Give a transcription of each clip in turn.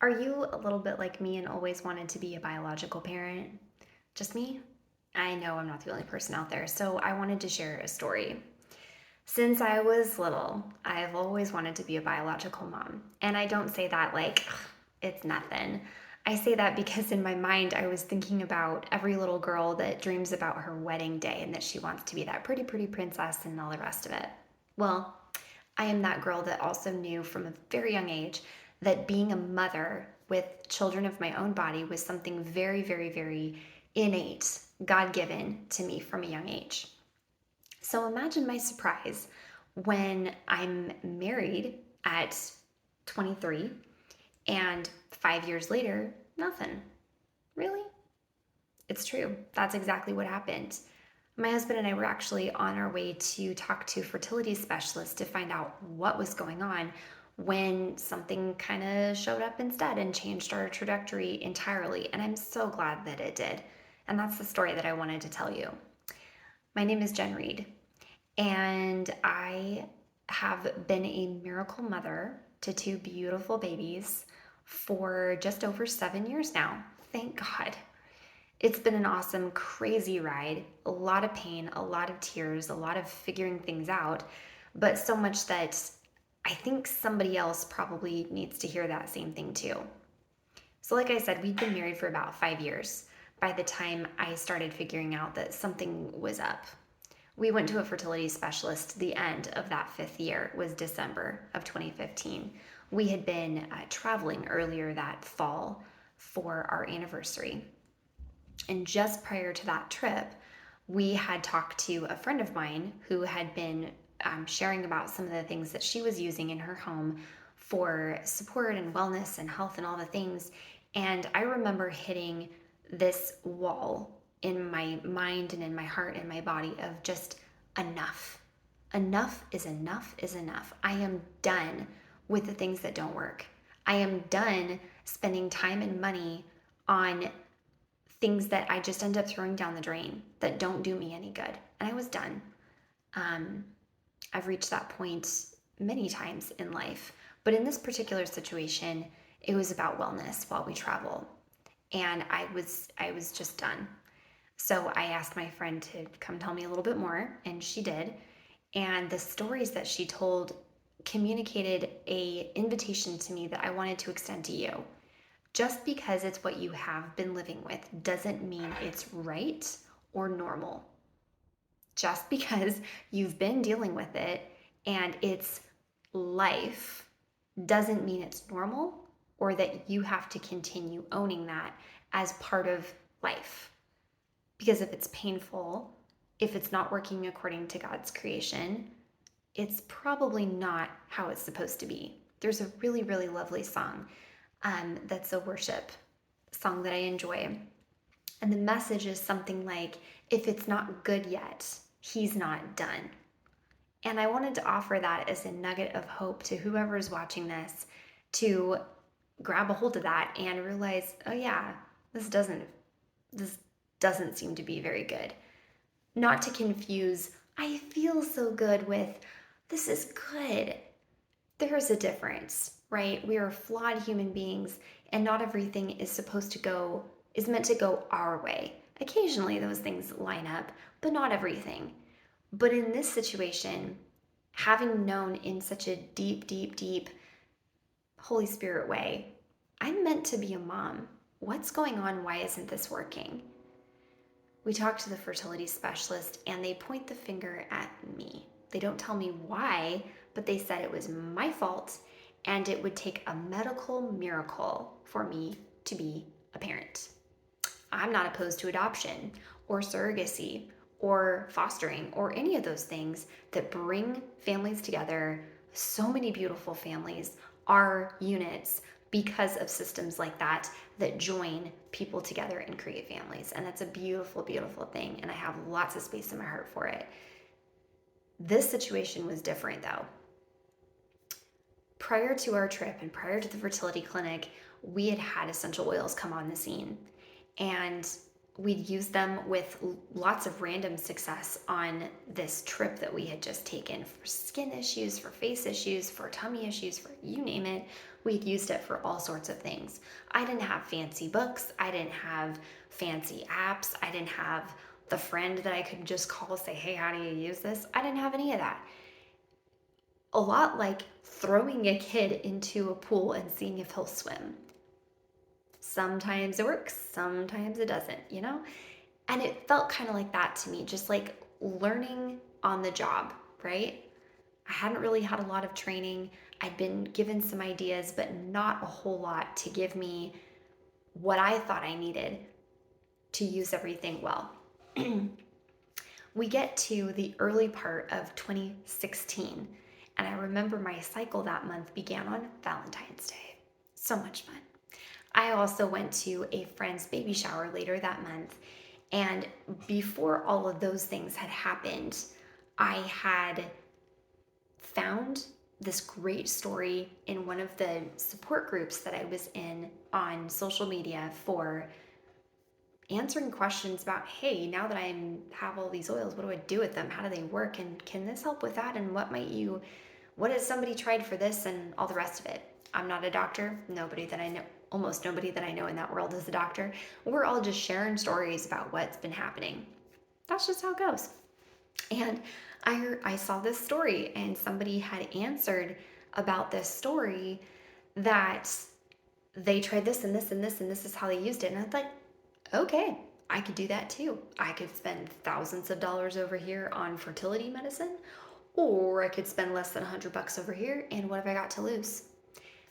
Are you a little bit like me and always wanted to be a biological parent? Just me? I know I'm not the only person out there, so I wanted to share a story. Since I was little, I've always wanted to be a biological mom. And I don't say that like, "Ugh, it's nothing." I say that because in my mind, I was thinking about every little girl that dreams about her wedding day and that she wants to be that pretty, pretty princess and all the rest of it. Well, I am that girl that also knew from a very young age that being a mother with children of my own body was something very, very, very innate, God given to me from a young age. So imagine my surprise when I'm married at 23 and 5 years later, nothing. Really? It's true. That's exactly what happened. My husband and I were actually on our way to talk to a fertility specialist to find out what was going on when something kind of showed up instead and changed our trajectory entirely. And I'm so glad that it did. And that's the story that I wanted to tell you. My name is Jen Reed, and I have been a miracle mother to two beautiful babies for just over 7 years now. Thank God. It's been an awesome, crazy ride. A lot of pain, a lot of tears, a lot of figuring things out, but so much that I think somebody else probably needs to hear that same thing too. So, like I said, we'd been married for about 5 years by the time I started figuring out that something was up. We went to a fertility specialist. The end of that fifth year was December of 2015. We had been traveling earlier that fall for our anniversary. And just prior to that trip, we had talked to a friend of mine who had been sharing about some of the things that she was using in her home for support and wellness and health and all the things. And I remember hitting this wall in my mind and in my heart and my body of just enough. Enough is enough is enough. I am done with the things that don't work. I am done spending time and money on things that I just end up throwing down the drain that don't do me any good. And I was done. Um, I've reached that point many times in life, but in this particular situation, it was about wellness while we travel, and I was just done. So I asked my friend to come tell me a little bit more, and she did. And the stories that she told communicated a invitation to me that I wanted to extend to you. Just because it's what you have been living with doesn't mean it's right or normal. Just because you've been dealing with it and it's life doesn't mean it's normal or that you have to continue owning that as part of life. Because if it's painful, if it's not working according to God's creation, it's probably not how it's supposed to be. There's a really, really lovely song that's a worship song that I enjoy. And the message is something like, if it's not good yet, he's not done. And I wanted to offer that as a nugget of hope to whoever is watching this to grab a hold of that and realize, oh yeah, this doesn't seem to be very good. Not to confuse I feel so good with this is good. There's a difference, right? We are flawed human beings, and not everything is meant to go our way. Occasionally, those things line up, but not everything. But in this situation, having known in such a deep, deep, deep Holy Spirit way, I'm meant to be a mom. What's going on? Why isn't this working? We talk to the fertility specialist and they point the finger at me. They don't tell me why, but they said it was my fault and it would take a medical miracle for me to be a parent. I'm not opposed to adoption or surrogacy or fostering or any of those things that bring families together. So many beautiful families are units because of systems like that that join people together and create families. And that's a beautiful, beautiful thing. And I have lots of space in my heart for it. This situation was different though. Prior to our trip and prior to the fertility clinic, we had had essential oils come on the scene. And we'd used them with lots of random success on this trip that we had just taken for skin issues, for face issues, for tummy issues, for you name it. we'd used it for all sorts of things. I didn't have fancy books. I didn't have fancy apps. I didn't have the friend that I could just call say, hey, how do you use this? I didn't have any of that. A lot like throwing a kid into a pool and seeing if he'll swim. Sometimes it works, sometimes it doesn't, you know? And it felt kind of like that to me, just like learning on the job, right? I hadn't really had a lot of training. I'd been given some ideas, but not a whole lot to give me what I thought I needed to use everything well. We get to the early part of 2016, and I remember my cycle that month began on Valentine's Day. So much fun. I also went to a friend's baby shower later that month, and before all of those things had happened, I had found this great story in one of the support groups that I was in on social media for answering questions about, hey, now that I have all these oils, what do I do with them? How do they work? And can this help with that? And what has somebody tried for this and all the rest of it? I'm not a doctor. Nobody that I know, almost nobody that I know in that world is a doctor. We're all just sharing stories about what's been happening. That's just how it goes. And I saw this story, and somebody had answered about this story that they tried this and this and this, and this is how they used it. And I was like, okay, I could do that too. I could spend thousands of dollars over here on fertility medicine, or I could spend less than $100 over here, and what have I got to lose?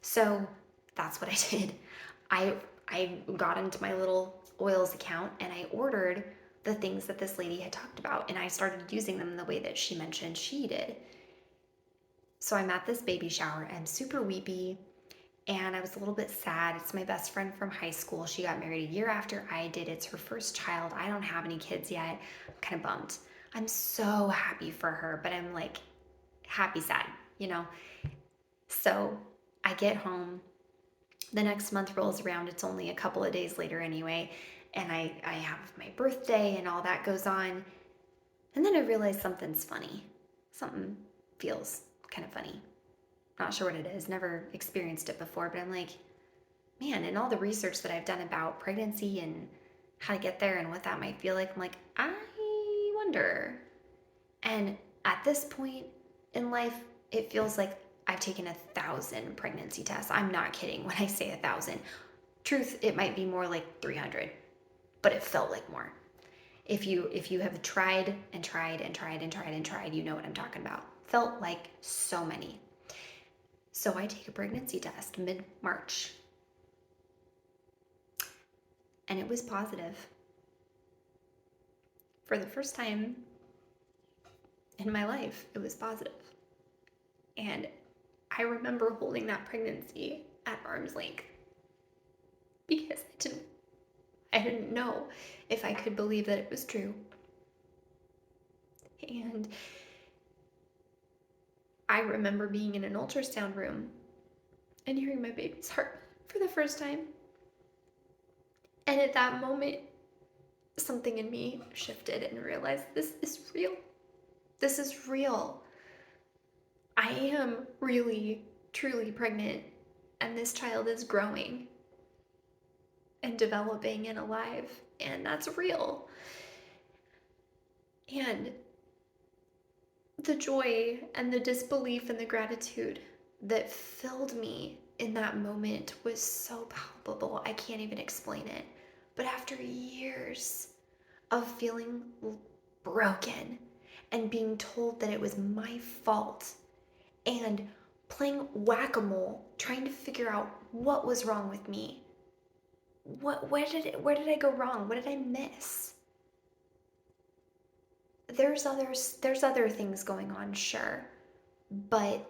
So that's what I did. I got into my little oils account and I ordered the things that this lady had talked about, and I started using them the way that she mentioned she did. So I'm at this baby shower. I'm super weepy and I was a little bit sad. It's my best friend from high school. She got married a year after I did. It's her first child. I don't have any kids yet. I'm kind of bummed. I'm so happy for her, but I'm like happy, sad, you know? So I get home. The next month rolls around. It's only a couple of days later anyway. And I have my birthday and all that goes on. And then I realize something's funny. Something feels kind of funny. Not sure what it is. Never experienced it before, but I'm like, man, and all the research that I've done about pregnancy and how to get there and what that might feel like, I'm like, I wonder. And at this point in life, it feels like I've taken 1,000 pregnancy tests. I'm not kidding when I say 1,000. Truth, it might be more like 300, but it felt like more. If you have tried and tried and tried and tried and tried, you know what I'm talking about. Felt like so many. So I take a pregnancy test mid-March, and it was positive. For the first time in my life, it was positive. And I remember holding that pregnancy at arm's length because I didn't know if I could believe that it was true. And I remember being in an ultrasound room and hearing my baby's heart for the first time. And at that moment, something in me shifted and realized this is real. This is real. I am really, truly pregnant, and this child is growing and developing and alive, and that's real. And the joy and the disbelief and the gratitude that filled me in that moment was so palpable. I can't even explain it. But after years of feeling broken and being told that it was my fault and playing whack-a-mole, trying to figure out what was wrong with me, where did I go wrong? What did I miss? There's other things going on, sure, but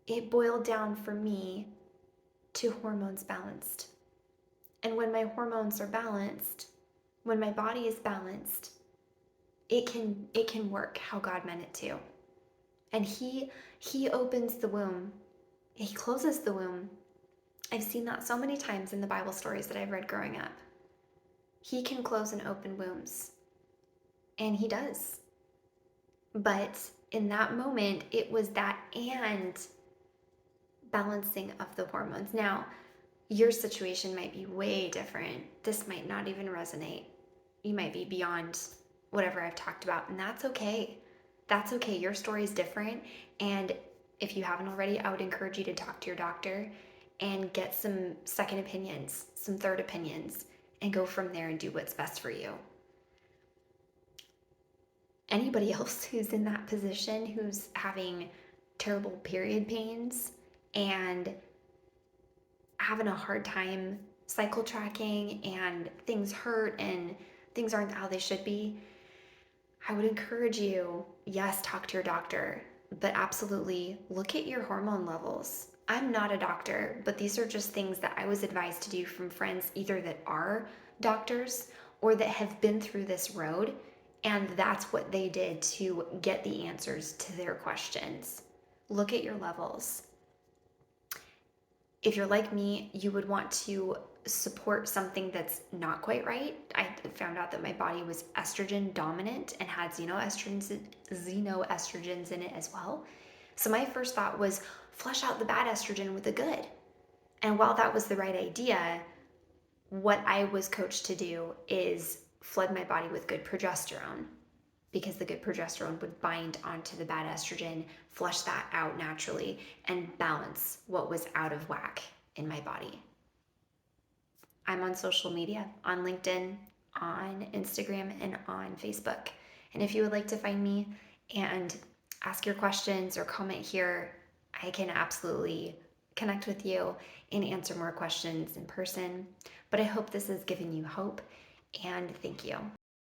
it boiled down for me to hormones balanced. And when my hormones are balanced, when my body is balanced, it can work how God meant it to. And he opens the womb. He closes the womb. I've seen that so many times in the Bible stories that I've read growing up. He can close and open wombs. And he does. But in that moment, it was that and balancing of the hormones. Now, your situation might be way different. This might not even resonate. You might be beyond whatever I've talked about, and that's okay. That's okay. Your story is different. And if you haven't already, I would encourage you to talk to your doctor and get some second opinions, some third opinions, and go from there and do what's best for you. Anybody else who's in that position, who's having terrible period pains and having a hard time cycle tracking and things hurt and things aren't how they should be, I would encourage you, yes, talk to your doctor, but absolutely look at your hormone levels. I'm not a doctor, but these are just things that I was advised to do from friends either that are doctors or that have been through this road, and that's what they did to get the answers to their questions. Look at your levels. If you're like me, you would want to support something that's not quite right. I found out that my body was estrogen dominant and had xenoestrogens in it as well. So my first thought was flush out the bad estrogen with the good. And while that was the right idea, what I was coached to do is flood my body with good progesterone, because the good progesterone would bind onto the bad estrogen, flush that out naturally, and balance what was out of whack in my body. I'm on social media, on LinkedIn, on Instagram, and on Facebook. And if you would like to find me and ask your questions or comment here, I can absolutely connect with you and answer more questions in person. But I hope this has given you hope, and thank you.